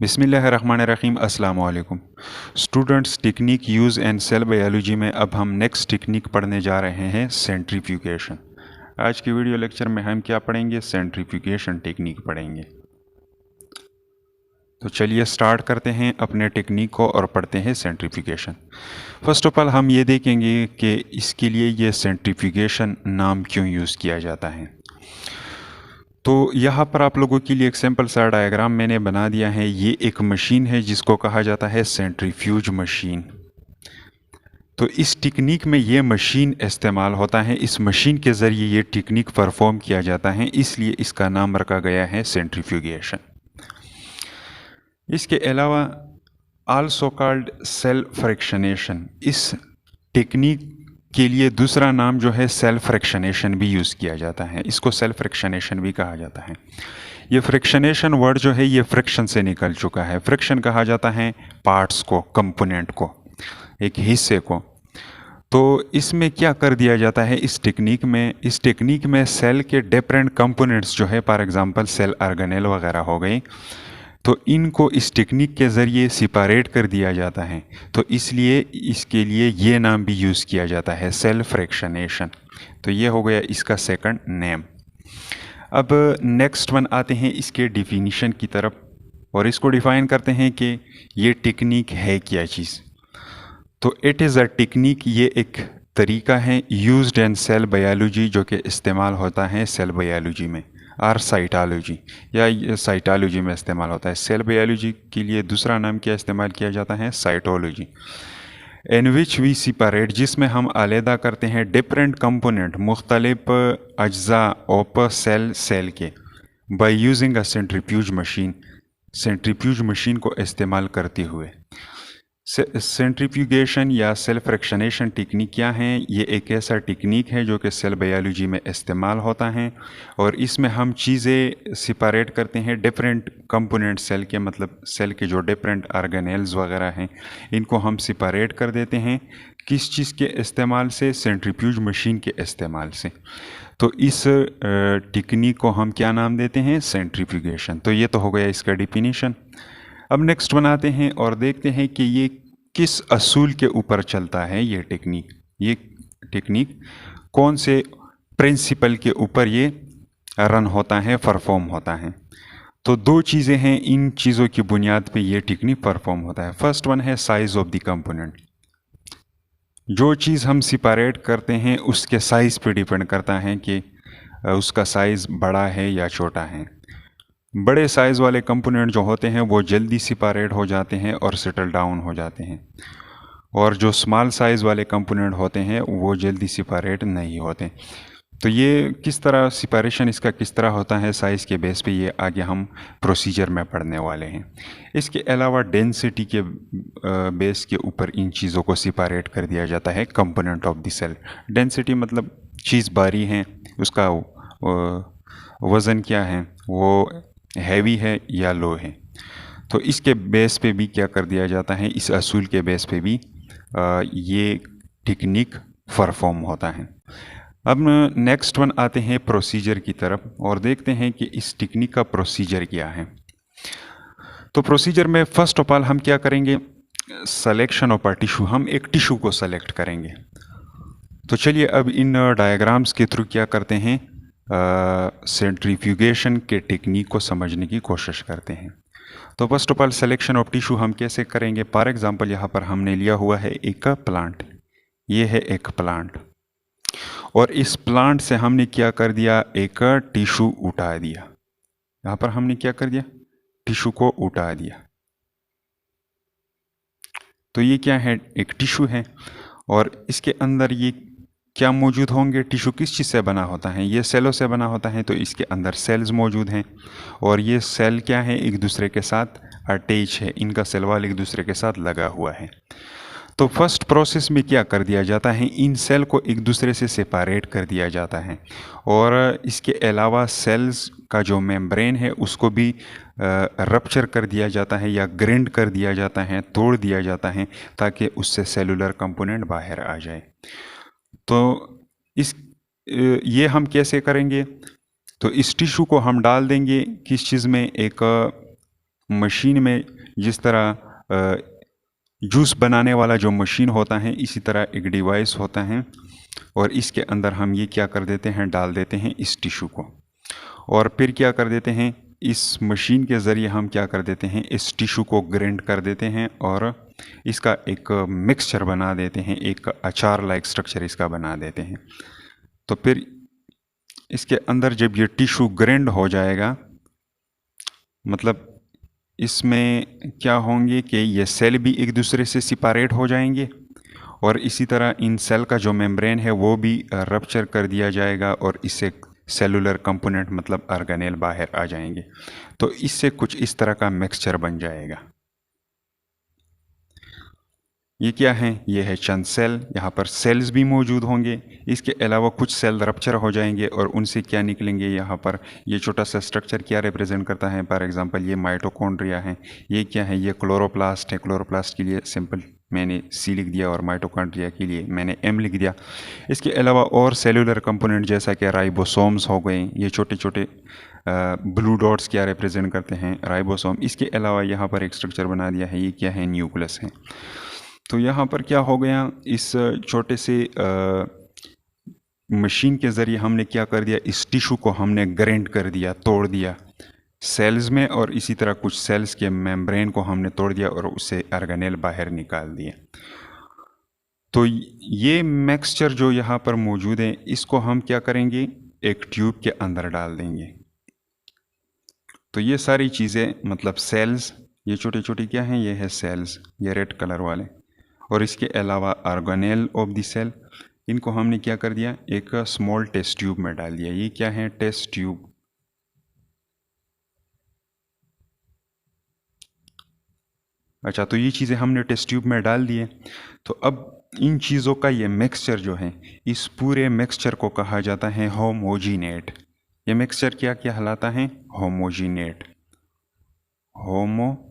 बिस्मिल्लाहिर्रहमानिर्रहीम अस्सलाम वालेकुम students. Technique use and cell biology में अब हम नेक्स्ट टेक्निक पढ़ने जा रहे हैं, सेंट्रीफ्यूगेशन। आज की वीडियो लेक्चर में हम क्या पढ़ेंगे? सेंट्रीफ्यूगेशन टेक्निक पढ़ेंगे। तो चलिए स्टार्ट करते हैं अपने टेक्निक को और पढ़ते हैं सेंट्रीफ्यूगेशन। फर्स्ट ऑफ ऑल हम ये देखेंगे कि इसके लिए ये सेंट्रीफ्यूगेशन नाम क्यों यूज़ किया जाता है। तो यहाँ पर आप लोगों के लिए एक सिंपल सा डायग्राम मैंने बना दिया है। ये एक मशीन है जिसको कहा जाता है सेंट्रीफ्यूज मशीन। तो इस टेक्निक में ये मशीन इस्तेमाल होता है, इस मशीन के ज़रिए ये टेक्निक परफॉर्म किया जाता है, इसलिए इसका नाम रखा गया है सेंट्रीफ्यूगेशन। इसके अलावा आल्सो कॉल्ड सेल फ्रैक्शनेशन, इस टेक्निक के लिए दूसरा नाम जो है सेल फ्रैक्शनेशन भी यूज़ किया जाता है। इसको सेल फ्रैक्शनेशन भी कहा जाता है। ये फ्रैक्शनेशन वर्ड जो है ये फ्रिक्शन से निकल चुका है। फ्रिक्शन कहा जाता है पार्ट्स को, कंपोनेंट को, एक हिस्से को। तो इसमें क्या कर दिया जाता है इस टेक्निक में सेल के डिफरेंट कंपोनेंट्स जो है, फॉर एग्जांपल सेल ऑर्गेनेल वगैरह हो गई, तो इनको इस टेक्निक के ज़रिए सिपरेट कर दिया जाता है। तो इसलिए इसके लिए ये नाम भी यूज़ किया जाता है, सेल फ्रैक्शनेशन। तो ये हो गया इसका सेकंड नेम। अब नेक्स्ट वन आते हैं इसके डिफिनीशन की तरफ और इसको डिफाइन करते हैं कि ये टेक्निक है क्या चीज़। तो इट इज़ अ टेक्निक, ये एक तरीका है यूज्ड इन सेल बायोलॉजी, जो कि इस्तेमाल होता है सेल बायोलॉजी में, और साइटोलॉजी या साइटोलॉजी में इस्तेमाल होता है। सेल बायोलॉजी के लिए दूसरा नाम क्या इस्तेमाल किया जाता है? Cytology. In which we separate, जिसमें हम अलहदा करते हैं डिफरेंट कंपोनेंट, मुख्तलिफ अज्जा ऑफ सेल के, by using a centrifuge machine, centrifuge machine को इस्तेमाल करते हुए। सेंट्रीफ्यूगेशन या सेल फ्रैक्शनेशन टेक्निक क्या है? ये एक ऐसा टेक्निक है जो कि सेल बायोलॉजी में इस्तेमाल होता है और इसमें हम चीज़ें सिपरेट करते हैं डिफरेंट कंपोनेंट सेल के, मतलब सेल के जो डिफरेंट ऑर्गेनेल्स वगैरह हैं इनको हम सिपरेट कर देते हैं। किस चीज़ के इस्तेमाल से? सेंट्रीफ्यूज मशीन के इस्तेमाल से। तो इस टेक्निक को हम क्या नाम देते हैं? सेंट्रीफ्यूगेशन। तो ये तो हो गया इसका डिफिनीशन। अब नेक्स्ट बनाते हैं और देखते हैं कि ये किस असूल के ऊपर चलता है। ये टेक्निक कौन से प्रिंसिपल के ऊपर ये रन होता है, परफॉर्म होता है। तो दो चीज़ें हैं, इन चीज़ों की बुनियाद पे ये टेक्निक परफॉर्म होता है। फर्स्ट वन है साइज ऑफ द कंपोनेंट। जो चीज़ हम सिपरेट करते हैं उसके साइज़ पे डिपेंड करता है कि उसका साइज़ बड़ा है या छोटा है। बड़े साइज़ वाले कंपोनेंट जो होते हैं वो जल्दी सिपरेट हो जाते हैं और सेटल डाउन हो जाते हैं, और जो स्मॉल साइज़ वाले कंपोनेंट होते हैं वो जल्दी सिपरेट नहीं होते। तो ये किस तरह सिपरेशन इसका किस तरह होता है साइज़ के बेस पे, ये आगे हम प्रोसीजर में पढ़ने वाले हैं। इसके अलावा डेंसिटी के बेस के ऊपर इन चीज़ों को सिपरेट कर दिया जाता है component of the cell. Density मतलब चीज़ भारी है, उसका वज़न क्या है, वो हैवी है या लो है। तो इसके बेस पे भी क्या कर दिया जाता है, इस असूल के बेस पे भी ये टेक्निक परफॉर्म होता है। अब नेक्स्ट वन आते हैं प्रोसीजर की तरफ और देखते हैं कि इस टेक्निक का प्रोसीजर क्या है। तो प्रोसीजर में फर्स्ट ऑफ ऑल हम क्या करेंगे? सिलेक्शन ऑफ अ टिश्यू, हम एक टिश्यू को सेलेक्ट करेंगे। तो चलिए अब इन डायग्राम्स के थ्रू क्या करते हैं, सेंट्रीफ्यूगेशन के टेक्निक को समझने की कोशिश करते हैं। तो first of all selection of tissue हम कैसे करेंगे? फॉर एग्जांपल यहाँ पर हमने लिया हुआ है एक प्लांट, ये है एक प्लांट, और इस प्लांट से हमने क्या कर दिया? एक टिश्यू उठा दिया। यहाँ पर हमने क्या कर दिया? टिश्यू को उठा दिया। तो ये क्या है? एक टिश्यू है, और इसके अंदर ये क्या मौजूद होंगे? टिश्यू किस चीज़ से बना होता है? ये सेलों से बना होता है, तो इसके अंदर सेल्स मौजूद हैं, और ये सेल क्या है? एक दूसरे के साथ अटैच है, इनका सेल वॉल एक दूसरे के साथ लगा हुआ है। तो फर्स्ट प्रोसेस में क्या कर दिया जाता है? इन सेल को एक दूसरे से सेपरेट कर दिया जाता है, और इसके अलावा सेल्स का जो मेम्ब्रेन है उसको भी रप्चर कर दिया जाता है या ग्राइंड कर दिया जाता है, तोड़ दिया जाता है, ताकि उससे सेलुलर कंपोनेंट बाहर आ जाए। तो ये हम कैसे करेंगे? तो इस टिश्यू को हम डाल देंगे किस चीज़ में? एक मशीन में जिस तरह जूस बनाने वाला जो मशीन होता है, इसी तरह एक डिवाइस होता है और इसके अंदर हम ये क्या कर देते हैं, डाल देते हैं इस टिश्यू को, और फिर क्या कर देते हैं, इस मशीन के ज़रिए हम क्या कर देते हैं, इस टिश्यू को ग्राइंड कर देते हैं और इसका एक मिक्सचर बना देते हैं, एक अचार लाइक स्ट्रक्चर इसका बना देते हैं। तो फिर इसके अंदर जब ये टिश्यू ग्राइंड हो जाएगा, मतलब इसमें क्या होंगे कि ये सेल भी एक दूसरे से सिपारेट हो जाएंगे और इसी तरह इन सेल का जो मेम्ब्रेन है वो भी रप्चर कर दिया जाएगा और इससे सेलुलर कंपोनेंट मतलब ऑर्गेनेल बाहर आ जाएंगे। तो इससे कुछ इस तरह का मिक्सचर बन जाएगा। ये क्या है, ये है चंद सेल, यहाँ पर सेल्स भी मौजूद होंगे, इसके अलावा कुछ सेल रप्चर हो जाएंगे और उनसे क्या निकलेंगे, यहाँ पर ये छोटा सा स्ट्रक्चर क्या रिप्रेजेंट करता है, फॉर एग्जांपल ये माइटोकॉन्ड्रिया है, ये क्या है, ये क्लोरोप्लास्ट है, क्लोरोप्लास्ट के लिए सिंपल मैंने सी लिख दिया और माइटोकॉन्ड्रिया के लिए मैंने एम लिख दिया। इसके अलावा और सेलुलर कंपोनेंट जैसा कि राइबोसोम्स हो गए, ये छोटे छोटे ब्लू डॉट्स क्या रिप्रेजेंट करते हैं, राइबोसोम। इसके अलावा यहाँ पर एक स्ट्रक्चर बना दिया है, ये क्या है, न्यूक्लियस है। तो यहाँ पर क्या हो गया, इस छोटे से मशीन के ज़रिए हमने क्या कर दिया, इस टिश्यू को हमने ग्राइंड कर दिया, तोड़ दिया सेल्स में, और इसी तरह कुछ सेल्स के मेम्ब्रेन को हमने तोड़ दिया और उससे ऑर्गेनेल बाहर निकाल दिए। तो ये मिक्सचर जो यहाँ पर मौजूद है, इसको हम क्या करेंगे, एक ट्यूब के अंदर डाल देंगे। तो ये सारी चीज़ें मतलब सेल्स, ये छोटी छोटी क्या हैं, ये है सेल्स, ये रेड कलर वाले, और इसके अलावा ऑर्गेनेल ऑफ द सेल, इनको हमने क्या कर दिया, एक स्मॉल टेस्ट ट्यूब में डाल दिया। ये क्या है, टेस्ट ट्यूब। अच्छा, तो ये चीज़ें हमने टेस्ट ट्यूब में डाल दिए। तो अब इन चीज़ों का ये मिक्सचर जो है, इस पूरे मिक्सचर को कहा जाता है होमोजीनेट। ये मिक्सचर क्या कहलाता है, होमोजीनेट। होमोजीनेट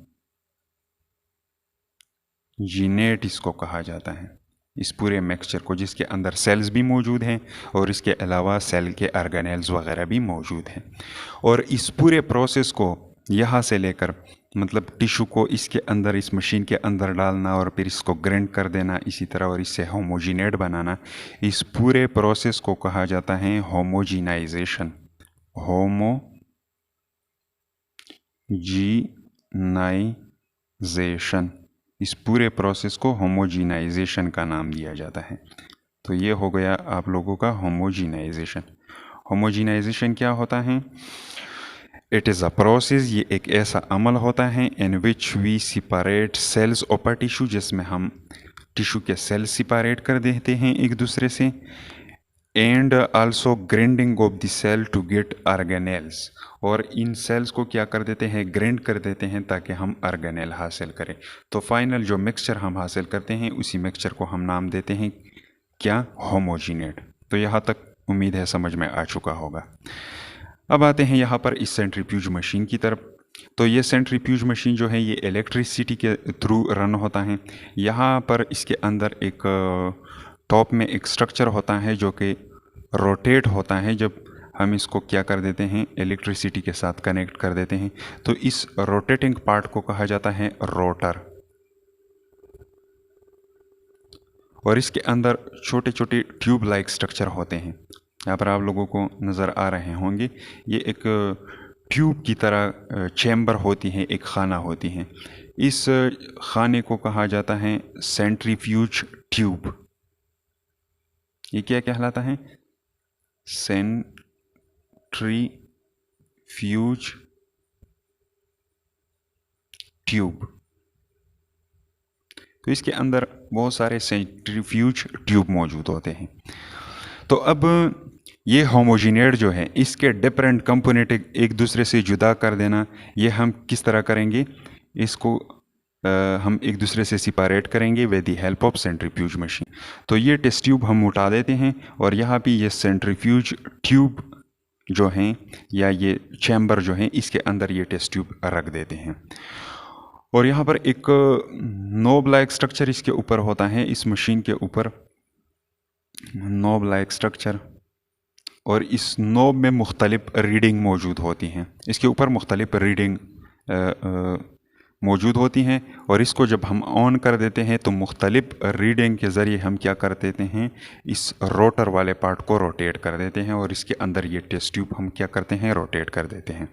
इसको कहा जाता है, इस पूरे मिक्सचर को, जिसके अंदर सेल्स भी मौजूद हैं और इसके अलावा सेल के ऑर्गेनेल्स वगैरह भी मौजूद हैं। और इस पूरे प्रोसेस को यहाँ से लेकर मतलब टिश्यू को इसके अंदर, इस मशीन के अंदर डालना और फिर इसको ग्राइंड कर देना इसी तरह और इससे होमोजीनेट बनाना, इस पूरे प्रोसेस को कहा जाता है होमोजीनाइजेशन। होमोजीनाइजेशन, इस पूरे प्रोसेस को होमोजीनाइजेशन का नाम दिया जाता है। तो ये हो गया आप लोगों का होमोजीनाइजेशन। होमोजीनाइजेशन क्या होता है, इट इज़ अ प्रोसेस, ये एक ऐसा अमल होता है in which we separate cells of a tissue, जिसमें हम टिश्यू के सेल्स सिपरेट कर देते हैं एक दूसरे से, and also grinding of the cell to get organelles, और इन सेल्स को क्या कर देते हैं, ग्राइंड कर देते हैं ताकि हम ऑर्गेनेल हासिल करें। तो फाइनल जो मिक्सचर हम हासिल करते हैं, उसी मिक्सचर को हम नाम देते हैं क्या, होमोजीनेट। तो यहाँ तक उम्मीद है समझ में आ चुका होगा। अब आते हैं यहाँ पर इस सेंट्रीफ्यूज मशीन की तरफ। तो ये सेंट्रीफ्यूज मशीन जो है, ये इलेक्ट्रिसिटी के थ्रू रन होता है। यहाँ पर इसके अंदर एक टॉप में एक स्ट्रक्चर होता है जो कि रोटेट होता है, जब हम इसको क्या कर देते हैं, इलेक्ट्रिसिटी के साथ कनेक्ट कर देते हैं। तो इस रोटेटिंग पार्ट को कहा जाता है रोटर, और इसके अंदर छोटे छोटे ट्यूब लाइक स्ट्रक्चर होते हैं। यहाँ पर आप लोगों को नज़र आ रहे होंगे, ये एक ट्यूब की तरह चैम्बर होती है, एक खाना होती है। इस खाने को कहा जाता है सेंट्रीफ्यूज ट्यूब। ये क्या कहलाता है, सेंट्रीफ्यूज ट्यूब। तो इसके अंदर बहुत सारे सेंट्रीफ्यूज ट्यूब मौजूद होते हैं। तो अब ये होमोजीनेट जो है, इसके डिफरेंट कंपोनेंट एक दूसरे से जुदा कर देना, ये हम किस तरह करेंगे, इसको हम एक दूसरे से सिपरेट करेंगे with the help of centrifuge machine. तो ये टेस्ट ट्यूब हम उठा देते हैं और यहाँ पे ये सेंट्रीफ्यूज ट्यूब जो हैं या ये चैम्बर जो हैं, इसके अंदर ये टेस्ट ट्यूब रख देते हैं। और यहाँ पर एक नोब लाइक स्ट्रक्चर इसके ऊपर होता है, इस मशीन के ऊपर नोब लाइक स्ट्रक्चर, और इस नोब में मुख्तलिफ रीडिंग मौजूद होती हैं। इसके ऊपर मुख्तलिफ रीडिंग मौजूद होती हैं। और इसको जब हम ऑन कर देते हैं तो मुख्तलिफ रीडिंग के ज़रिए हम क्या कर देते हैं, इस रोटर वाले पार्ट को रोटेट कर देते हैं और इसके अंदर ये टेस्ट ट्यूब हम क्या करते हैं, रोटेट कर देते हैं।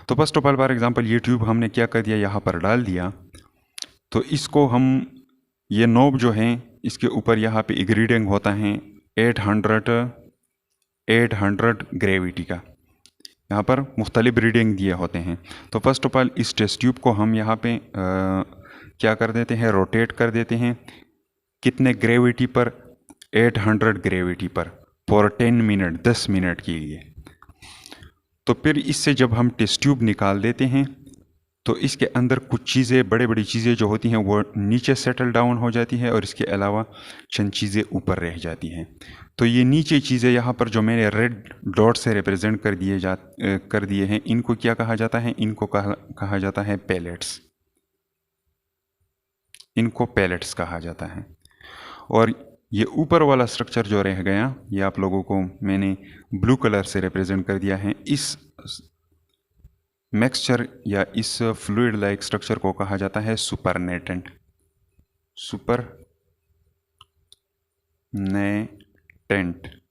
तो first of all for example ये ट्यूब हमने क्या कर दिया, यहाँ पर डाल दिया। तो इसको हम, ये नोब जो है इसके ऊपर यहाँ पे एक रीडिंग होता है 800 ग्रेविटी का, यहाँ पर मुख्तलिफ रीडिंग दिए होते हैं। तो फर्स्ट ऑफ ऑल इस टेस्ट ट्यूब को हम यहाँ पे क्या कर देते हैं, रोटेट कर देते हैं। कितने ग्रेविटी पर, 800 ग्रेविटी पर फॉर 10 मिनट, 10 मिनट के लिए। तो फिर इससे जब हम टेस्ट ट्यूब निकाल देते हैं तो इसके अंदर कुछ चीज़ें, बड़े बड़ी चीज़ें जो होती हैं वो नीचे सेटल डाउन हो जाती है और इसके अलावा चंद चीज़ें ऊपर रह जाती हैं। तो ये नीचे चीज़ें यहाँ पर जो मैंने रेड डॉट से रिप्रेजेंट कर दिए हैं, इनको क्या कहा जाता है, इनको कहा जाता है पैलेट्स। इनको पैलेट्स कहा जाता है। और ये ऊपर वाला स्ट्रक्चर जो रह गया, ये आप लोगों को मैंने ब्लू कलर से रिप्रेजेंट कर दिया है। इस मिक्सचर या इस फ्लूइड लाइक स्ट्रक्चर को कहा जाता है सुपरनेटेंट।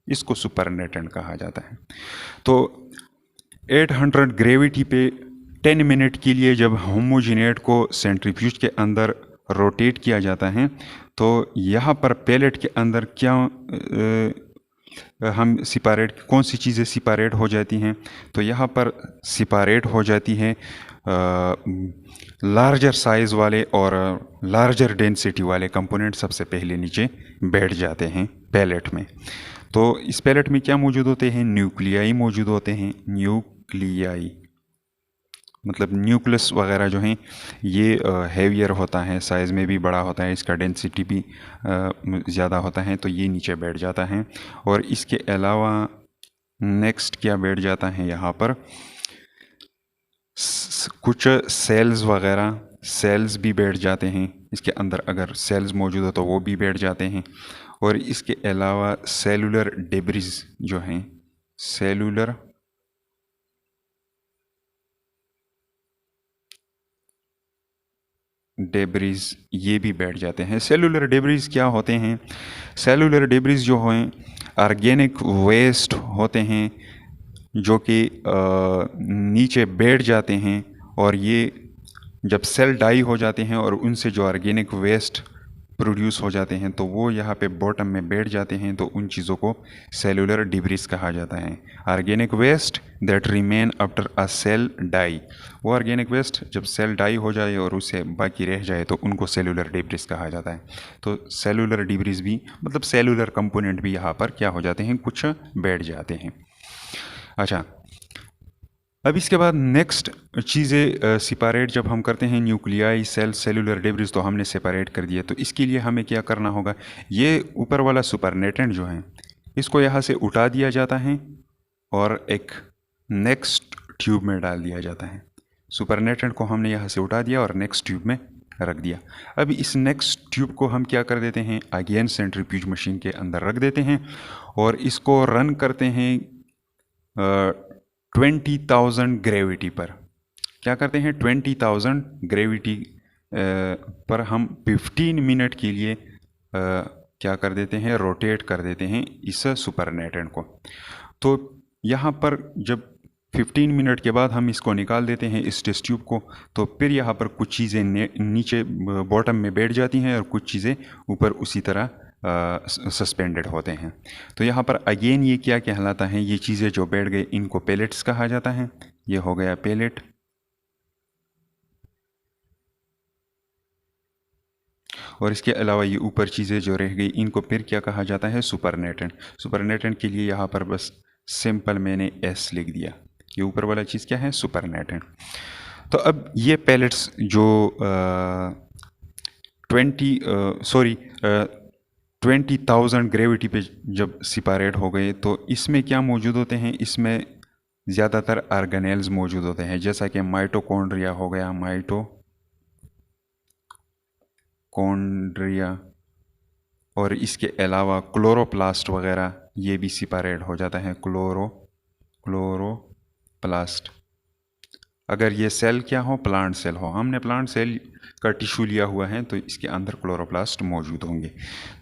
इसको सुपरनेटेंट कहा जाता है। तो 800 ग्रेविटी पे 10 मिनट के लिए जब होमोजिनेट को सेंट्रीफ्यूज के अंदर रोटेट किया जाता है तो यहाँ पर पैलेट के अंदर क्या हम सिपारेट, कौन सी चीज़ें सिपारेट हो जाती हैं, तो यहाँ पर सिपारेट हो जाती हैं लार्जर साइज़ वाले और लार्जर डेंसिटी वाले कंपोनेंट सबसे पहले नीचे बैठ जाते हैं पैलेट में। तो इस पैलेट में क्या मौजूद होते हैं, न्यूक्लियाई मौजूद होते हैं। न्यूक्लियाई मतलब न्यूक्लियस वगैरह जो हैं ये हैवियर होता है, साइज़ में भी बड़ा होता है, इसका डेंसिटी भी ज़्यादा होता है, तो ये नीचे बैठ जाता है। और इसके अलावा नेक्स्ट क्या बैठ जाता है, यहाँ पर कुछ सेल्स वगैरह, सेल्स भी बैठ जाते हैं इसके अंदर, अगर सेल्स मौजूद हो तो वो भी बैठ जाते हैं। और इसके अलावा सेलुलर डेब्रिज जो हैं, सेलुलर डेब्रिज ये भी बैठ जाते हैं। सेलुलर डेब्रिज क्या होते हैं, सेलुलर डेब्रिज जो हैं ऑर्गेनिक वेस्ट होते हैं जो कि नीचे बैठ जाते हैं। और ये जब सेल डाई हो जाते हैं और उनसे जो ऑर्गेनिक वेस्ट प्रोड्यूस हो जाते हैं तो वो यहाँ पे बॉटम में बैठ जाते हैं, तो उन चीज़ों को सेलुलर डिब्रिस कहा जाता है। Organic waste that remain after a cell die, वो ऑर्गेनिक वेस्ट जब सेल डाई हो जाए और उससे बाकी रह जाए तो उनको सेलुलर डिब्रिस कहा जाता है। तो सेलुलर डिब्रिस भी मतलब सेलुलर कंपोनेंट भी यहाँ पर क्या हो जाते हैं, कुछ बैठ जाते हैं। अच्छा, अब इसके बाद नेक्स्ट चीज़ें सिपारेट जब हम करते हैं, न्यूक्लियाई, सेल, सेलुलर डेब्रिस तो हमने सेपरेट कर दिया। तो इसके लिए हमें क्या करना होगा, ये ऊपर वाला सुपरनेटेंट जो है इसको यहाँ से उठा दिया जाता है और एक नेक्स्ट ट्यूब में डाल दिया जाता है। सुपरनेटेंट को हमने यहाँ से उठा दिया और नेक्स्ट ट्यूब में रख दिया। अब इस नेक्स्ट ट्यूब को हम क्या कर देते हैं, अगेन सेंट्रीफ्यूज मशीन के अंदर रख देते हैं और इसको रन करते हैं 20,000 ग्रेविटी पर। क्या करते हैं, 20,000 ग्रेविटी पर हम 15 मिनट के लिए क्या कर देते हैं, रोटेट कर देते हैं इस सुपरनेटेंट को। तो यहाँ पर जब 15 मिनट के बाद हम इसको निकाल देते हैं इस टेस्ट ट्यूब को, तो फिर यहाँ पर कुछ चीज़ें नीचे बॉटम में बैठ जाती हैं और कुछ चीज़ें ऊपर उसी तरह सस्पेंडेड होते हैं। तो यहाँ पर अगेन ये क्या कहलाता है, ये चीज़ें जो बैठ गए इनको पैलेट्स कहा जाता है। ये हो गया पैलेट। और इसके अलावा ये ऊपर चीज़ें जो रह गई इनको फिर क्या कहा जाता है, सुपरनेटेंट। सुपरनेटेंट के लिए यहाँ पर बस सिंपल मैंने एस लिख दिया। ये ऊपर वाला चीज़ क्या है, सुपरनेटेंट। तो अब ये पैलेट्स जो 20,000 ग्रेविटी पे जब सिपारेट हो गए तो इसमें क्या मौजूद होते हैं, इसमें ज़्यादातर ऑर्गेनेल्स मौजूद होते हैं, जैसा कि माइटोकॉन्ड्रिया हो गया, माइटोकॉन्ड्रिया, और इसके अलावा क्लोरोप्लास्ट वगैरह ये भी सिपारेट हो जाता है, क्लोरोप्लास्ट। अगर ये सेल क्या हो, प्लांट सेल हो, हमने प्लांट सेल का टिश्यू लिया हुआ है तो इसके अंदर क्लोरोप्लास्ट मौजूद होंगे,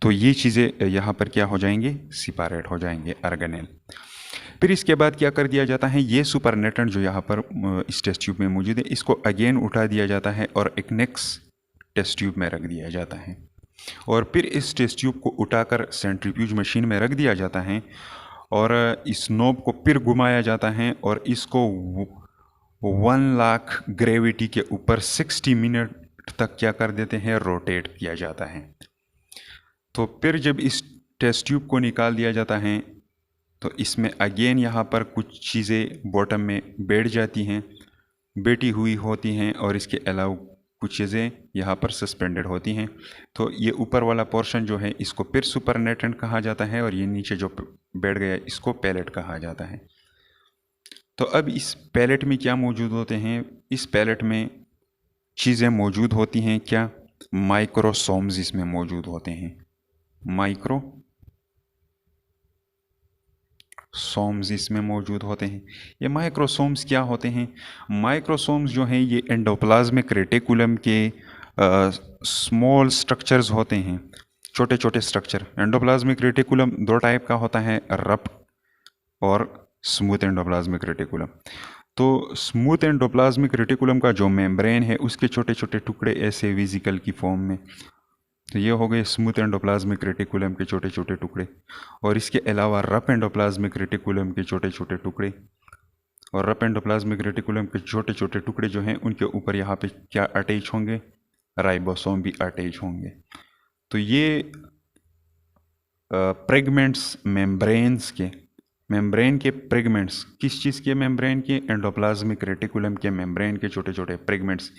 तो ये चीज़ें यहाँ पर क्या हो जाएंगे, सिपारेट हो जाएंगे, ऑर्गेनेल। फिर इसके बाद क्या कर दिया जाता है, ये सुपरनेटेंट जो यहाँ पर इस टेस्ट ट्यूब में मौजूद है, इसको अगेन उठा दिया जाता है और एक नेक्स्ट टेस्ट ट्यूब में रख दिया जाता है, और फिर इस टेस्ट ट्यूब को उठाकर सेंट्रीफ्यूज मशीन में रख दिया जाता है, और इस नोब को फिर घुमाया जाता है और इसको 1 लाख ग्रेविटी के ऊपर 60 मिनट तक क्या कर देते हैं, रोटेट किया जाता है। तो फिर जब इस टेस्ट ट्यूब को निकाल दिया जाता है तो इसमें अगेन यहाँ पर कुछ चीज़ें बॉटम में बैठ जाती हैं, बैठी हुई होती हैं, और इसके अलावा कुछ चीज़ें यहाँ पर सस्पेंडेड होती हैं। तो ये ऊपर वाला पोर्शन जो है इसको फिर सुपरनेटेंट कहा जाता है, और ये नीचे जो बैठ गया इसको पैलेट कहा जाता है। तो अब इस पैलेट में क्या मौजूद होते हैं, इस पैलेट में चीज़ें मौजूद होती हैं क्या, माइक्रोसोम्स इसमें मौजूद होते हैं, माइक्रोसोम्स इसमें मौजूद होते हैं। ये माइक्रोसोम्स क्या होते हैं, माइक्रोसोम्स जो हैं ये एंडोप्लाज्मिक रेटिकुलम के स्मॉल स्ट्रक्चर्स होते हैं, छोटे छोटे स्ट्रक्चर। एंडोप्लाज्मिक रेटिकुलम दो टाइप का होता है, रफ और स्मूथ एंडोप्लाज्मिक रेटिकुलम। तो स्मूथ एंडोप्लाज्मिक रेटिकुलम का जो मेम्ब्रेन है उसके छोटे छोटे टुकड़े ऐसे वेजिकल की फॉर्म में, तो ये हो गए स्मूथ एंडोप्लाज्मिक रेटिकुलम के छोटे छोटे टुकड़े। और इसके अलावा रफ एंडोप्लाज्मिक रेटिकुलम के छोटे छोटे टुकड़े, और रफ एंडोप्लाज्मिक रेटिकुलम के छोटे छोटे टुकड़े जो हैं उनके ऊपर यहाँ पे क्या अटैच होंगे, राइबोसोम भी अटैच होंगे। तो ये प्रेगमेंट्स मेम्ब्रेन के प्रेगमेंट्स, किस चीज़ के मेम्ब्रेन के, एंडोप्लाज्मिक रेटिकुलम के मेम्ब्रेन के छोटे छोटे प्रेगमेंट्स,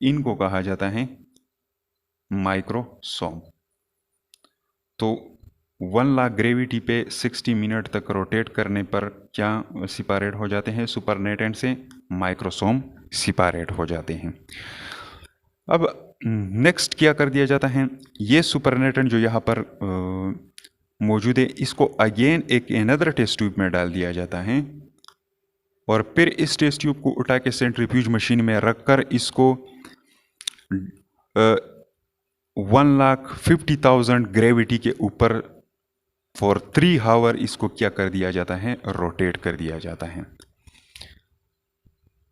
इनको कहा जाता है माइक्रोसोम। तो 1 लाख ग्रेविटी पे 60 मिनट तक रोटेट करने पर क्या सिपारेट हो जाते हैं, सुपरनेटेंट से माइक्रोसोम सिपारेट हो जाते हैं। अब नेक्स्ट क्या कर दिया जाता है, ये सुपरनेटेंट जो यहाँ पर मौजूद है इसको अगेन एक अनदर टेस्ट ट्यूब में डाल दिया जाता है, और फिर इस टेस्ट ट्यूब को उठा के सेंट्रीफ्यूज मशीन में रखकर इसको 1,50,000 ग्रेविटी के ऊपर फॉर 3 आवर इसको क्या कर दिया जाता है, रोटेट कर दिया जाता है।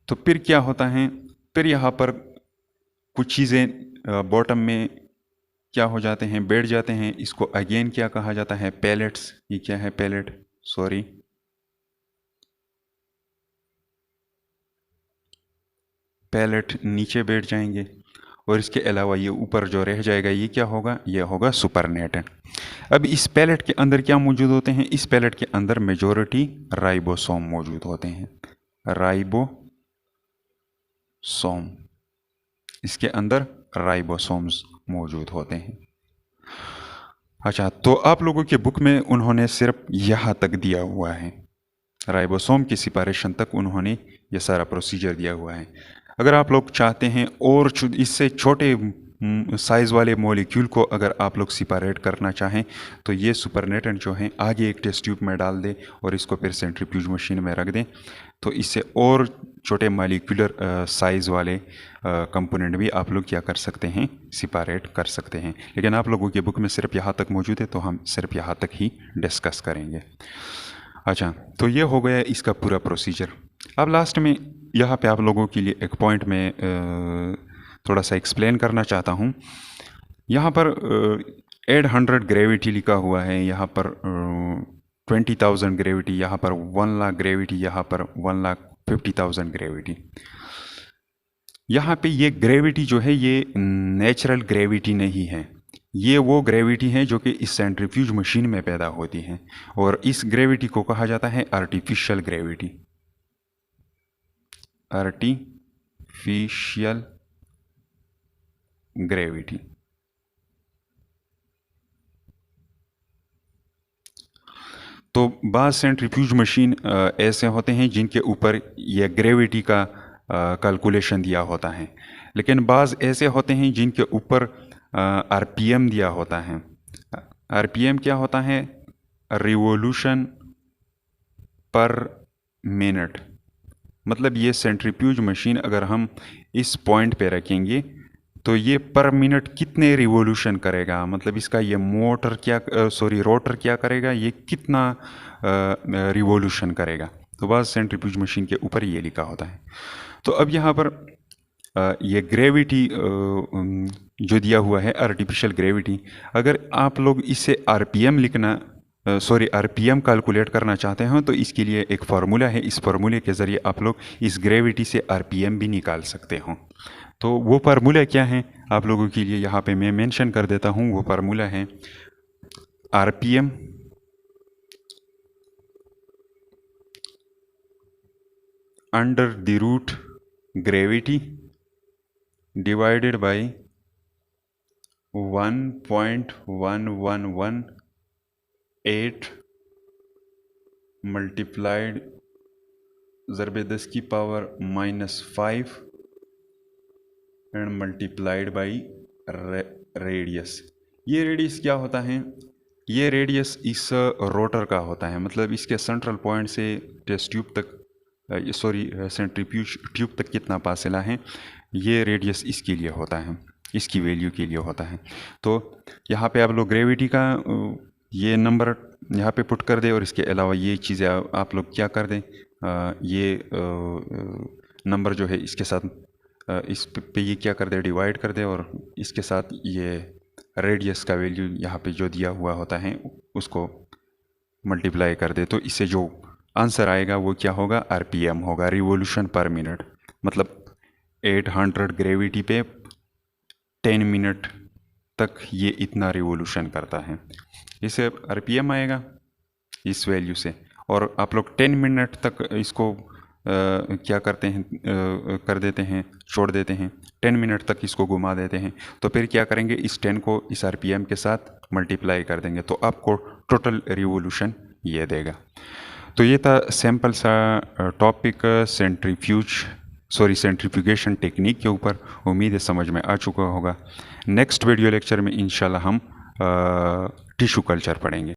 तो फिर क्या होता है, फिर यहाँ पर कुछ चीज़ें बॉटम में क्या हो जाते हैं, बैठ जाते हैं, इसको अगेन क्या कहा जाता है, पैलेट्स। ये क्या है, पैलेट, सॉरी, पैलेट नीचे बैठ जाएंगे, और इसके अलावा ये ऊपर जो रह जाएगा ये क्या होगा, ये होगा सुपरनेटेंट। अब इस पैलेट के अंदर क्या मौजूद होते हैं, इस पैलेट के अंदर मेजॉरिटी राइबोसोम मौजूद होते हैं, राइबोसोम, इसके अंदर राइबोसोम्स मौजूद होते हैं। अच्छा, तो आप लोगों के बुक में उन्होंने सिर्फ यहाँ तक दिया हुआ है, राइबोसोम की सिपारेशन तक उन्होंने ये सारा प्रोसीजर दिया हुआ है। अगर आप लोग चाहते हैं और इससे छोटे साइज़ वाले मॉलिक्यूल को अगर आप लोग सिपारेट करना चाहें तो ये सुपरनेटेंट जो है आगे एक टेस्ट ट्यूब में डाल दें और इसको फिर सेंट्रीफ्यूज मशीन में रख दें, तो इससे और छोटे मॉलिक्यूलर साइज़ वाले कंपोनेंट भी आप लोग क्या कर सकते हैं, सिपारेट कर सकते हैं। लेकिन आप लोगों के बुक में सिर्फ यहाँ तक मौजूद है तो हम सिर्फ यहाँ तक ही डिस्कस करेंगे। अच्छा, तो ये हो गया इसका पूरा प्रोसीजर। अब लास्ट में यहाँ पे आप लोगों के लिए एक पॉइंट में थोड़ा सा एक्सप्लेन करना चाहता हूँ। यहाँ पर 800 ग्रेविटी लिखा हुआ है, यहाँ पर 20,000 ग्रेविटी, यहाँ पर 1 लाख ग्रेविटी, यहाँ पर 1,50,000 ग्रेविटी। यहाँ पे ये ग्रेविटी जो है ये नेचुरल ग्रेविटी नहीं है, ये वो ग्रेविटी है जो कि इस सेंट्रीफ्यूज मशीन में पैदा होती है, और इस ग्रेविटी को कहा जाता है आर्टिफिशियल ग्रेविटी, आर्टिफिशियल ग्रेविटी। तो बाज़ सेंट्रीफ्यूज मशीन ऐसे होते हैं जिनके ऊपर यह ग्रेविटी का कैलकुलेशन दिया होता है, लेकिन बाज़ ऐसे होते हैं जिनके ऊपर आरपीएम दिया होता है। आरपीएम क्या होता है, रिवोल्यूशन पर मिनट। मतलब ये सेंट्रीफ्यूज मशीन अगर हम इस पॉइंट पे रखेंगे तो ये पर मिनट कितने रिवोल्यूशन करेगा, मतलब इसका ये मोटर क्या रोटर क्या करेगा, ये कितना रिवोल्यूशन करेगा। तो बस सेंट्रीफ्यूज मशीन के ऊपर ये लिखा होता है। तो अब यहाँ पर ये ग्रेविटी जो दिया हुआ है आर्टिफिशियल ग्रेविटी, अगर आप लोग इसे आरपीएम लिखना आरपीएम कैलकुलेट करना चाहते हो तो इसके लिए एक फार्मूला है। इस फार्मूले के ज़रिए आप लोग इस ग्रेविटी से आरपीएम भी निकाल सकते हो। तो वो फार्मूला क्या है आप लोगों के लिए यहाँ पे मैं मेंशन कर देता हूँ। वो फार्मूला है RPM under the root gravity divided by 1.1118 multiplied ज़रबे 10 की power -5 and multiplied by radius. ये रेडियस क्या होता है, ये रेडियस इस रोटर का होता है, मतलब इसके सेंट्रल पॉइंट से टेस्ट ट्यूब तक सेंट्रीफ्यूज ट्यूब तक कितना फासला है, ये रेडियस इसके लिए होता है, इसकी वैल्यू के लिए होता है। तो यहाँ पे आप लोग ग्रेविटी का ये नंबर यहाँ पे पुट कर दे और इसके अलावा ये चीज़ें आप लोग क्या कर दें, ये नंबर जो है इसके साथ इस पे ये क्या कर दे, डिवाइड कर दे और इसके साथ ये रेडियस का वैल्यू यहाँ पे जो दिया हुआ होता है उसको मल्टीप्लाई कर दे। तो इससे जो आंसर आएगा वो क्या होगा, आरपीएम होगा, रिवोल्यूशन पर मिनट। मतलब 800 ग्रेविटी पे 10 मिनट तक ये इतना रिवोल्यूशन करता है, इसे आरपीएम आएगा इस वैल्यू से। और आप लोग 10 मिनट तक इसको क्या करते हैं, कर देते हैं, छोड़ देते हैं, 10 मिनट तक इसको घुमा देते हैं। तो फिर क्या करेंगे, इस 10 को इस आरपीएम के साथ मल्टीप्लाई कर देंगे तो आपको टोटल रिवोल्यूशन ये देगा। तो ये था सैम्पल सा टॉपिक सेंट्रीफ्यूगेशन टेक्निक के ऊपर। उम्मीद है समझ में आ चुका होगा। नेक्स्ट वीडियो लेक्चर में इंशाल्लाह हम टिश्यू कल्चर पढ़ेंगे।